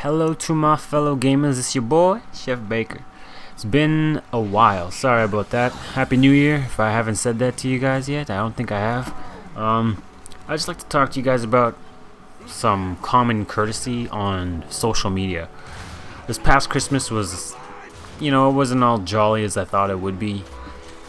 Hello to my fellow gamers, it's your boy, Chef Baker. It's been a while, sorry about that. Happy New Year, if I haven't said that to you guys yet, I don't think I have. I'd just like to talk to you guys about some common courtesy on social media. This past Christmas was, it wasn't all jolly as I thought it would be.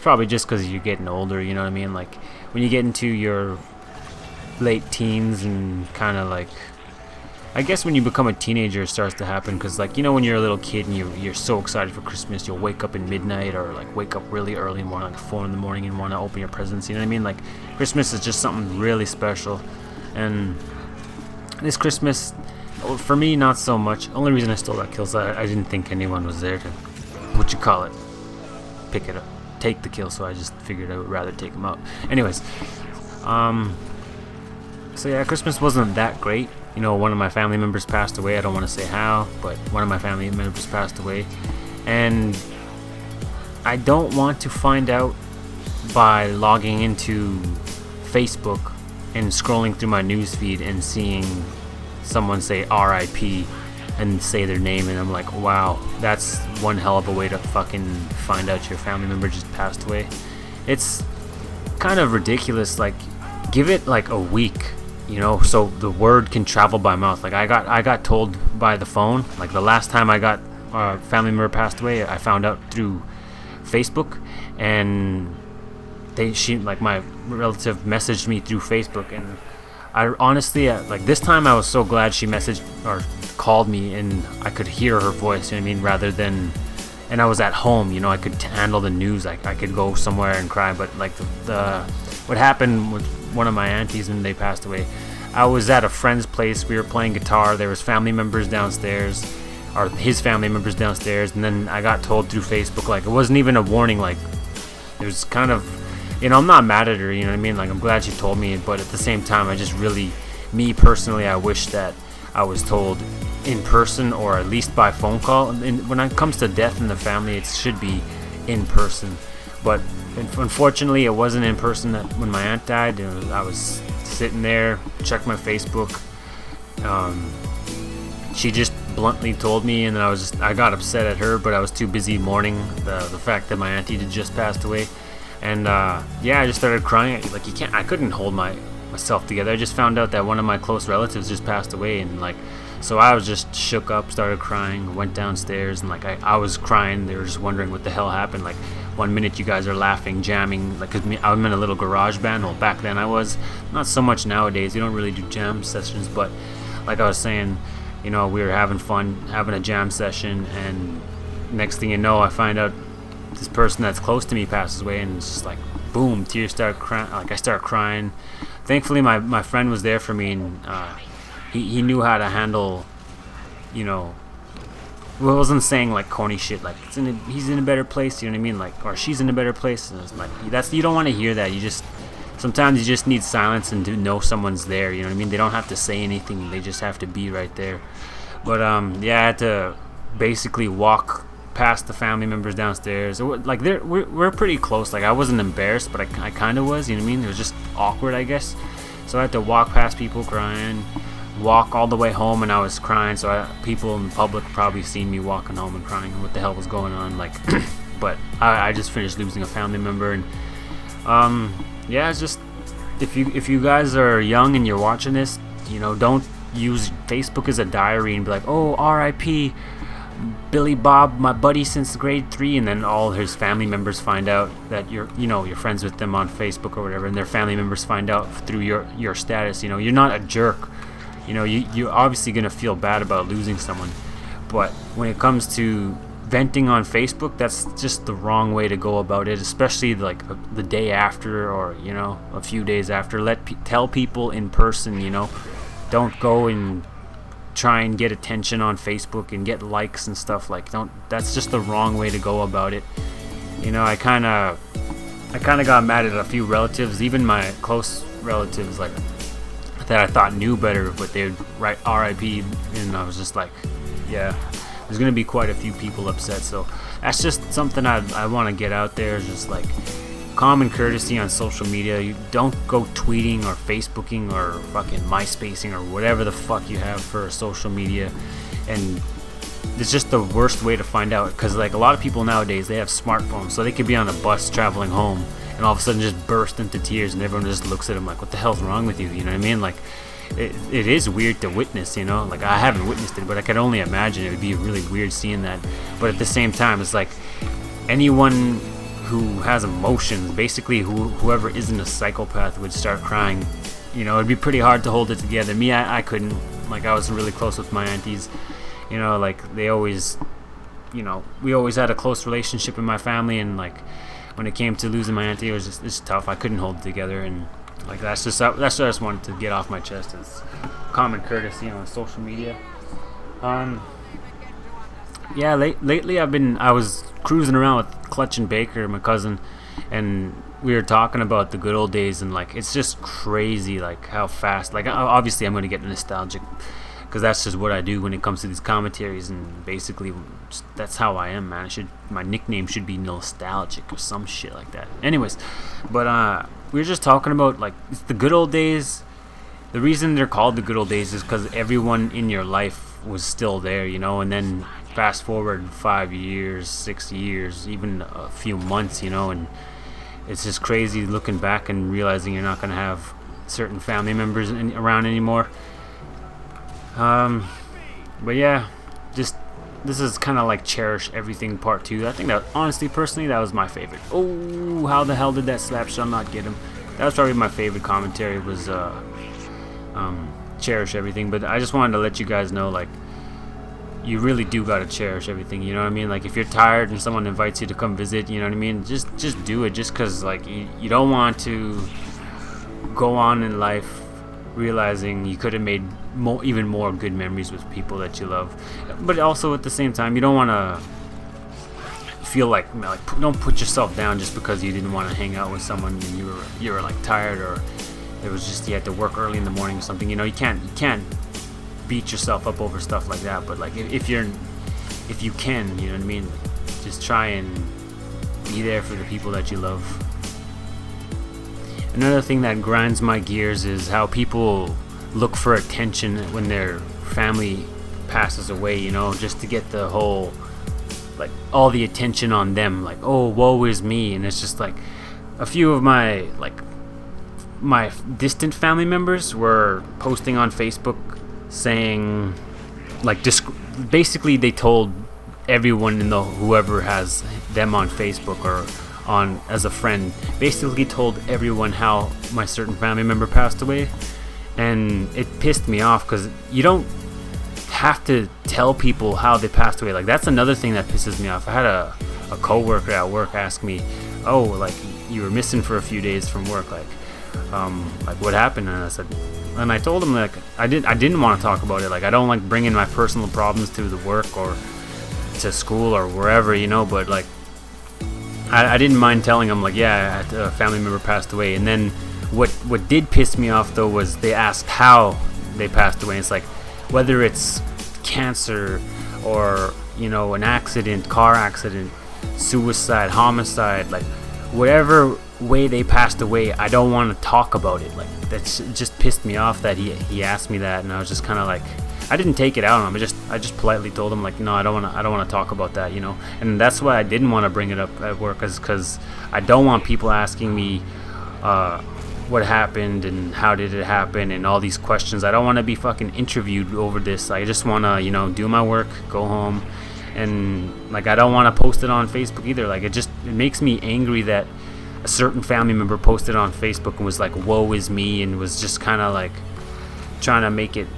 Probably just because you're getting older, you know what I mean? Like, when you get into your late teens and kind of like, I guess when you become a teenager it starts to happen because when you're a little kid and you're so excited for Christmas, you'll wake up in midnight or like wake up really early in the morning, like 4 in the morning, and want to open your presents, you know what I mean? Like, Christmas is just something really special. And this Christmas, for me, not so much. Only reason I stole that kill is I didn't think anyone was there to, pick it up, take the kill, so I just figured I would rather take him out. Anyways, so yeah, Christmas wasn't that great. One of my family members passed away. I don't want to say how, but one of my family members passed away. And I don't want to find out by logging into Facebook and scrolling through my newsfeed and seeing someone say RIP and say their name, and I'm like, wow, that's one hell of a way to fucking find out your family member just passed away. It's kind of ridiculous. Like, give it like a week, so the word can travel by mouth. Like, I got told by the phone. Like, the last time I got a family member passed away, I found out through Facebook, and my relative messaged me through Facebook, and I honestly, this time I was so glad she messaged or called me and I could hear her voice, you know what I mean, rather than, and I was at home, I could handle the news. I could go somewhere and cry, but like what happened with one of my aunties when they passed away, I was at a friend's place, we were playing guitar, there was family members downstairs, or his family members downstairs, and then I got told through Facebook, like, it wasn't even a warning, like, it was kind of, I'm not mad at her, you know what I mean, like, I'm glad she told me, but at the same time, I just really, me personally, I wish that I was told in person or at least by phone call. And when it comes to death in the family, it should be in person, but unfortunately it wasn't in person when my aunt died. I was sitting there, checked my Facebook, she just bluntly told me, and then I got upset at her, but I was too busy mourning the fact that my auntie had just passed away. And I just started crying. Like, I couldn't hold myself together. I just found out that one of my close relatives just passed away, and so I was just shook up, started crying, went downstairs, and I was crying. They were just wondering what the hell happened. Like, one minute you guys are laughing, jamming, like, 'cause I'm in a little garage band. Well, back then I was, not so much nowadays. You don't really do jam sessions, but like I was saying, we were having fun, having a jam session, and next thing you know, I find out this person that's close to me passes away, and it's just like, boom, tears start crying. Like, I start crying. Thankfully, my friend was there for me, and he knew how to handle, well, I wasn't saying like corny shit, like he's in a better place, you know what I mean, like, or she's in a better place. And it's like, you don't want to hear that. Sometimes you just need silence and to know someone's there, you know what I mean. They don't have to say anything, they just have to be right there. But I had to basically walk past the family members downstairs. Like, we're pretty close. Like, I wasn't embarrassed, but I kind of was, you know what I mean. It was just awkward, I guess. So I had to walk past people crying, walk all the way home, and I was crying. So people in public probably seen me walking home and crying. What the hell was going on? Like, but I just finished losing a family member, and it's just, if you guys are young and you're watching this, don't use Facebook as a diary and be like, oh, R.I.P. Billy Bob, my buddy since grade 3, and then all his family members find out that you're friends with them on Facebook or whatever, and their family members find out through your status. You're not a jerk. You're obviously gonna feel bad about losing someone, but when it comes to venting on Facebook, that's just the wrong way to go about it, especially like the day after, or a few days after. Tell people in person. Don't go and try and get attention on Facebook and get likes and stuff. Like, that's just the wrong way to go about it. I kind of got mad at a few relatives, even my close relatives, like, that I thought knew better, but they would write RIP, and I was just like, yeah, there's gonna be quite a few people upset. So that's just something I want to get out there. Just like, common courtesy on social media. You don't go tweeting or Facebooking or fucking MySpacing or whatever the fuck you have for social media. And it's just the worst way to find out, because like a lot of people nowadays, they have smartphones, so they could be on a bus traveling home and all of a sudden just burst into tears, and everyone just looks at them like, what the hell's wrong with you? You know what I mean? Like, it is weird to witness, you know? Like, I haven't witnessed it, but I could only imagine it would be really weird seeing that. But at the same time, it's like anyone who has emotions, basically whoever isn't a psychopath, would start crying. You know, it'd be pretty hard to hold it together. Me, I couldn't. Like, I was really close with my aunties. You know, like, they always, you know, we always had a close relationship in my family, and like, when it came to losing my auntie, it's tough. I couldn't hold it together, and like, that's what I just wanted to get off my chest as common courtesy on social media. Yeah, lately I was cruising around with Clutch and Baker, my cousin, and we were talking about the good old days, and like, it's just crazy, like how fast. Like, obviously I'm going to get nostalgic, because that's just what I do when it comes to these commentaries, and basically that's how I am, man. My nickname should be Nostalgic or some shit like that. Anyways, but we were just talking about, like, it's the good old days. The reason they're called the good old days is because everyone in your life was still there, you know. And then fast forward 5 years, 6 years, even a few months, you know, and it's just crazy looking back and realizing you're not going to have certain family members around anymore. But yeah, just, this is kind of like Cherish Everything Part 2. I think that, honestly, personally, that was my favorite. Oh, how the hell did that slap shall not get him? That was probably my favorite commentary, was Cherish Everything. But I just wanted to let you guys know, like, you really do gotta cherish everything, you know what I mean? Like, if you're tired and someone invites you to come visit, you know what I mean, just do it, just because, like, you don't want to go on in life realizing you could have made even more good memories with people that you love. But also at the same time, you don't want to feel like don't put yourself down just because you didn't want to hang out with someone and you were like tired, or it was just you had to work early in the morning or something. You know, you can't beat yourself up over stuff like that. But like, if you can, you know what I mean, just try and be there for the people that you love. Another thing that grinds my gears is how people look for attention when their family passes away, you know, just to get the whole, like, all the attention on them, like, oh, woe is me. And it's just like, a few of my distant family members were posting on Facebook saying, like, basically they told everyone in whoever has them on Facebook or on as a friend, basically told everyone how my certain family member passed away. And it pissed me off, because you don't have to tell people how they passed away. Like, that's another thing that pisses me off. I had a coworker at work ask me, oh, like, you were missing for a few days from work, like what happened? And I told him, like, I didn't want to talk about it. Like, I don't like bringing my personal problems to the work or to school or wherever, you know. But like, I didn't mind telling him, like, yeah, a family member passed away. And then what did piss me off, though, was they asked how they passed away. It's like, whether it's cancer or, you know, an accident, car accident, suicide, homicide, like, whatever way they passed away, I don't want to talk about it. Like, that's just pissed me off that he asked me that, and I was just kind of like, I didn't take it out on him. I just politely told him, like, no, I don't want to talk about that, you know. And that's why I didn't want to bring it up at work, is because I don't want people asking me what happened and how did it happen and all these questions. I don't want to be fucking interviewed over this. I just want to, you know, do my work, go home, and like, I don't want to post it on Facebook either. Like, it makes me angry that a certain family member posted on Facebook and was like, woe is me, and was just kind of like trying to make it,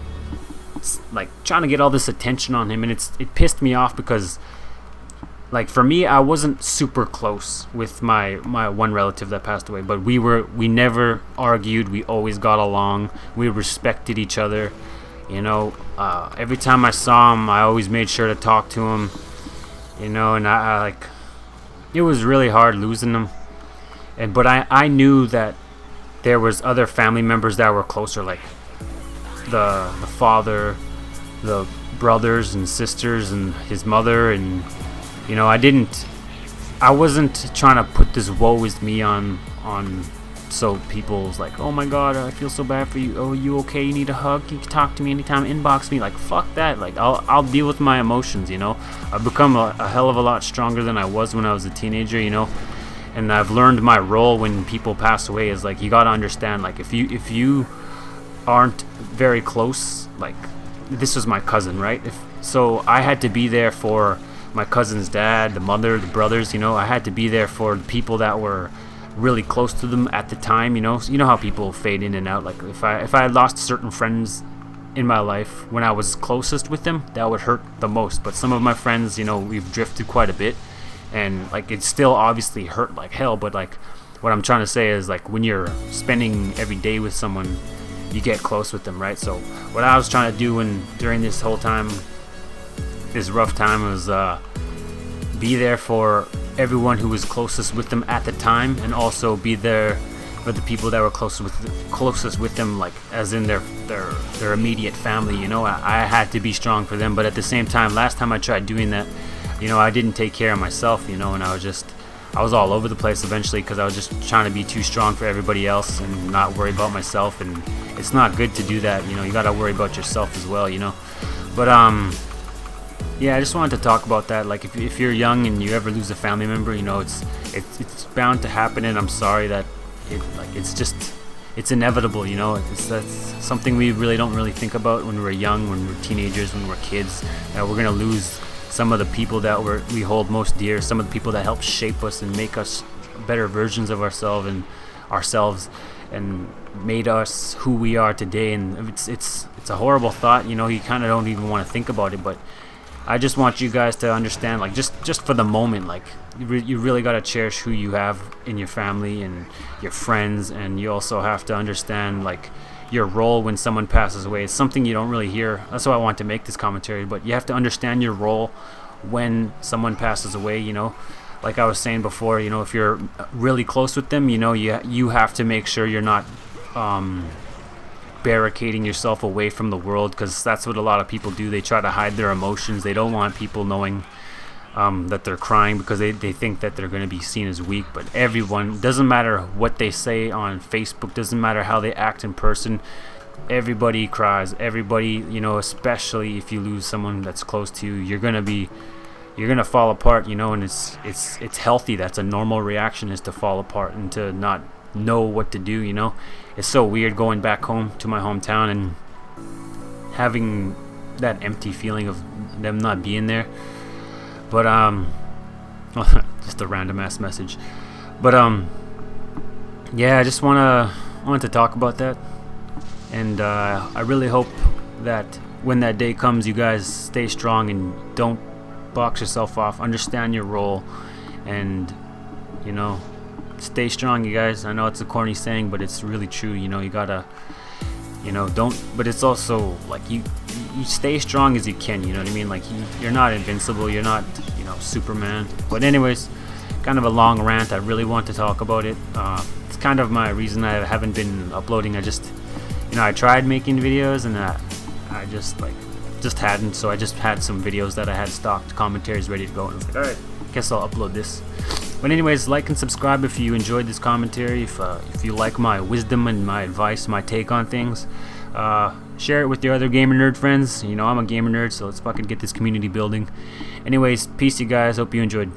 like, trying to get all this attention on him. And it pissed me off, because, like, for me, I wasn't super close with my one relative that passed away, but we never argued. We always got along. We respected each other, you know. Every time I saw him, I always made sure to talk to him, you know. And I like, it was really hard losing him, but I knew that there was other family members that were closer, like the father, the brothers and sisters, and his mother. And, you know, I didn't I wasn't trying to put this woe is me on so people's like, oh my god, I feel so bad for you. Oh, you okay? You need a hug? You can talk to me anytime. Inbox me. Like, fuck that. Like, I'll deal with my emotions. You know, I've become a hell of a lot stronger than I was when I was a teenager. You know, and I've learned my role when people pass away is like, you gotta understand, like, if you aren't very close, like, this was my cousin, right? So I had to be there for my cousin's dad, the mother, the brothers. You know, I had to be there for the people that were really close to them at the time. You know, so you know how people fade in and out. Like, if I had lost certain friends in my life when I was closest with them, that would hurt the most. But some of my friends, you know, we've drifted quite a bit, and like, it still obviously hurt like hell. But like, what I'm trying to say is, like, when you're spending every day with someone, you get close with them, right? So what I was trying to do during this whole time, this rough time, was be there for everyone who was closest with them at the time, and also be there for the people that were closest with them, like, as in their immediate family. You know, I had to be strong for them, but at the same time, last time I tried doing that, you know, I didn't take care of myself, you know, and I was all over the place eventually, because I was just trying to be too strong for everybody else and not worry about myself. And it's not good to do that. You know, you gotta worry about yourself as well, you know. But yeah, I just wanted to talk about that. Like, if you're young and you ever lose a family member, you know, it's bound to happen, and I'm sorry that it's inevitable, you know. That's something we really don't think about when we're young, when we're teenagers, when we're kids. That we're gonna lose some of the people that we hold most dear, some of the people that help shape us and make us better versions of ourselves and made us who we are today. And it's a horrible thought, you know. You kind of don't even want to think about it, but I just want you guys to understand, like, just for the moment, like, you really got to cherish who you have in your family and your friends. And you also have to understand, like, your role when someone passes away. It's something you don't really hear. That's why I want to make this commentary. But you have to understand your role when someone passes away, you know. Like I was saying before, you know, if you're really close with them, you know, you have to make sure you're not barricading yourself away from the world, because that's what a lot of people do. They try to hide their emotions. They don't want people knowing that they're crying, because they think that they're going to be seen as weak. But everyone, doesn't matter what they say on Facebook, doesn't matter how they act in person, everybody cries. Everybody, you know, especially if you lose someone that's close to you, you're gonna fall apart, you know. And it's healthy. That's a normal reaction, is to fall apart and to not know what to do, you know. It's so weird going back home to my hometown and having that empty feeling of them not being there. But just a random ass message. But yeah, I just wanted to talk about that. And I really hope that when that day comes, you guys stay strong and don't box yourself off. Understand your role, and, you know, stay strong, you guys. I know it's a corny saying, but it's really true. You know, you gotta, you know, but it's also like you stay strong as you can, you know what I mean? Like, you're not invincible, you're not, you know, Superman. But anyways, kind of a long rant. I really want to talk about it. It's kind of my reason I haven't been uploading. I just, you know, I tried making videos, and I just hadn't. So I just had some videos that I had stocked commentaries ready to go, and I was like, alright, guess I'll upload this. But anyways, like and subscribe if you enjoyed this commentary. If you like my wisdom and my advice, my take on things, share it with your other gamer nerd friends. You know, I'm a gamer nerd, so let's fucking get this community building. Anyways, peace, you guys. Hope you enjoyed.